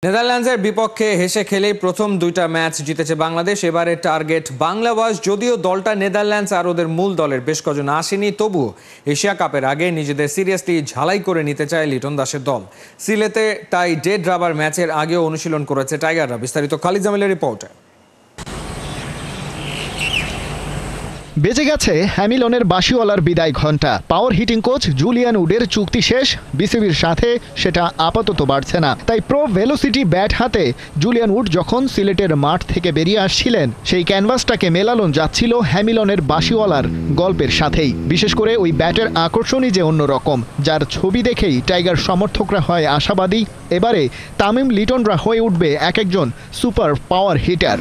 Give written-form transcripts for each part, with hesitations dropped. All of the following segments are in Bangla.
নেদারল্যান্ডসের বিপক্ষে হেসে খেলেই প্রথম দুইটা ম্যাচ জিতেছে বাংলাদেশ। এবারে টার্গেট বাংলাবাজ। যদিও দলটা নেদারল্যান্ডস আর ওদের মূল দলের বেশ কজন আসেনি, তবুও এশিয়া কাপের আগে নিজেদের সিরিয়াসলি ঝালাই করে নিতে চায় লিটন দাসের দল। সিলেটে তাই ডেড রাবার ম্যাচের আগেও অনুশীলন করেছে টাইগাররা। বিস্তারিত খালিদ জামিলের রিপোর্টে। বেজে গেছে হ্যামিলনের বাঁশিওয়ালার বিদায় ঘণ্টা। পাওয়ার হিটিং কোচ জুলিয়ান উডের চুক্তি শেষ, বিসিবির সাথে সেটা আপাতত বাড়ছে না। তাই প্রো ভেলোসিটি ব্যাট হাতে জুলিয়ান উড যখন সিলেটের মাঠ থেকে বেরিয়ে আসছিলেন, সেই ক্যানভাসটাকে মেলানো যাচ্ছিল হ্যামিলনের বাঁশিওয়ালার গল্পের সাথেই। বিশেষ করে ওই ব্যাটের আকর্ষণই যে অন্যরকম, যার ছবি দেখেই টাইগার সমর্থকরা হয় আশাবাদী এবারে তামিম লিটনরা হয়ে উঠবে এক একজন সুপার পাওয়ার হিটার।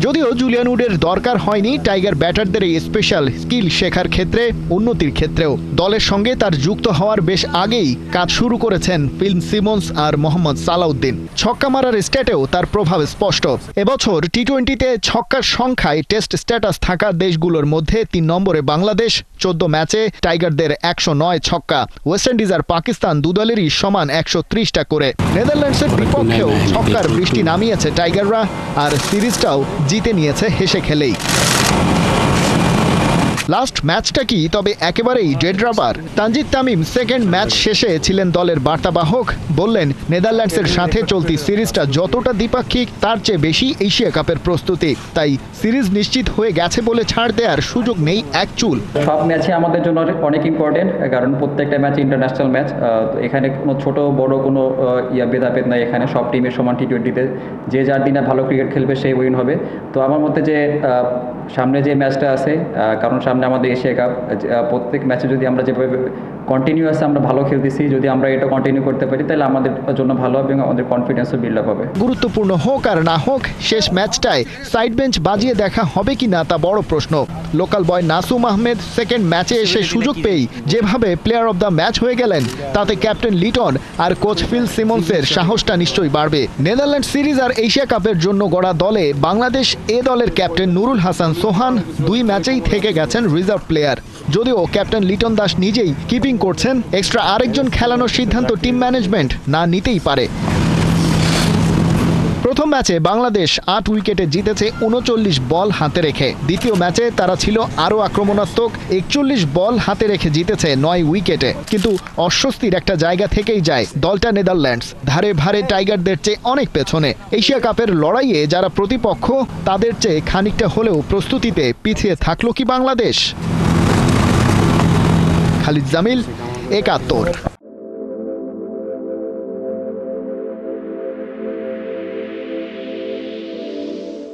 যদিও জুলিয়ান উডের দরকার হয়নি টাইগার ব্যাটারদের এই স্পেশাল স্কিল শেখার ক্ষেত্রে, উন্নতির ক্ষেত্রেও দলের সঙ্গে তার যুক্ত হওয়ার বেশ আগেই কাজ শুরু করেছেন ফিল সিমন্স আর মোহাম্মদ সালাউদ্দিন। ছক্কা মারার স্ট্যাটেও তার প্রভাব স্পষ্ট। এবছর টি-20তে ছক্কার সংখ্যায় টেস্ট স্ট্যাটাস থাকা দেশগুলোর মধ্যে ৩ নম্বরে বাংলাদেশ। 14 ম্যাচে টাইগারদের 109 ছক্কা। ওয়েস্ট ইন্ডিজ আর পাকিস্তান দুদলেরই সমান 130টা করে। নেদারল্যান্ডসের বিপক্ষেও ছক্কার বৃষ্টি নামিয়েছে টাইগাররা, আর সিরিজটাও জিতে নিয়েছে হেসে খেলেই। লাস্ট ম্যাচটা কি তবে একেবারেই dead rubber? Tanzid Tamim second match শেষে ছিলেন দলের বার্তাবাহক। বললেন, নেদারল্যান্ডসের সাথে চলতি সিরিজটা যতটা দ্বিপাক্ষিক, তার চেয়ে বেশি এশিয়া কাপের প্রস্তুতি। তাই সিরিজ নিশ্চিত হয়ে গেছে বলে ছাড় দেওয়ার সুযোগ নেই এক চুল। সব ম্যাচই আমাদের জন্য অনেক ইম্পর্টেন্ট, কারণ প্রত্যেকটা ম্যাচ ইন্টারন্যাশনাল ম্যাচ। এখানে কোনো ছোট বড় কোনো ভেদাভেদ নাই। এখানে সব টিমের সমান টি-20তে যে যার দিনে ভালো ক্রিকেট খেলবে সেই উইন হবে। তো আমার মতে যে সামনে যে ম্যাচটা আছে, কারণ সামনে আমাদের এশিয়া কাপ, প্রত্যেক ম্যাচে যদি আমরা যেভাবে কন্টিনিউয়াস আমরা ভালো খেলতেছি, যদি আমরা এটা কন্টিনিউ করতে পারি, তাহলে আমাদের জন্য ভালো হবে এবং আমাদের কনফিডেন্সও বিল্ড আপ হবে। গুরুত্বপূর্ণ হোক আর না হোক, শেষ ম্যাচটায় সাইড বেঞ্চ বাজিয়ে দেখা হবে কি না তা বড় প্রশ্ন। লোকাল বয় নাসুম আহমেদ সেকেন্ড ম্যাচে এসে সুযোগ পেয়েই যেভাবে প্লেয়ার অব দ্য ম্যাচ হয়ে গেলেন, তাতে ক্যাপ্টেন লিটন আর কোচ ফিল সিমন্সের সাহসটা নিশ্চয়ই বাড়বে। নেদারল্যান্ড সিরিজ আর এশিয়া কাপের জন্য গড়া দলে বাংলাদেশ এ দলের ক্যাপ্টেন নুরুল হাসান সোহান 2 ম্যাচেই থেকে গেছেন রিজার্ভ প্লেয়ার। যদিও ক্যাপ্টেন লিটন দাস নিজেই কিপিং করছেন, এক্সট্রা আরেকজন খেলানোর সিদ্ধান্ত টিম ম্যানেজমেন্ট না নিতেই পারে। প্রথম ম্যাচে বাংলাদেশ 8 উইকেটে জিতেছে 39 বল হাতে রেখে। দ্বিতীয় ম্যাচে তারা ছিল আরও আক্রমণাত্মক, 41 বল হাতে রেখে জিতেছে 9 উইকেটে। কিন্তু অস্বস্তির একটা জায়গা থেকেই যায় দলটা নেদারল্যান্ডস, ধারে ভারে টাইগারদের চেয়ে অনেক পেছনে। এশিয়া কাপের লড়াইয়ে যারা প্রতিপক্ষ, তাদের চেয়ে খানিকটা হলেও প্রস্তুতিতে পিছিয়ে থাকলো কি বাংলাদেশ? খালিদ জামিল, 71।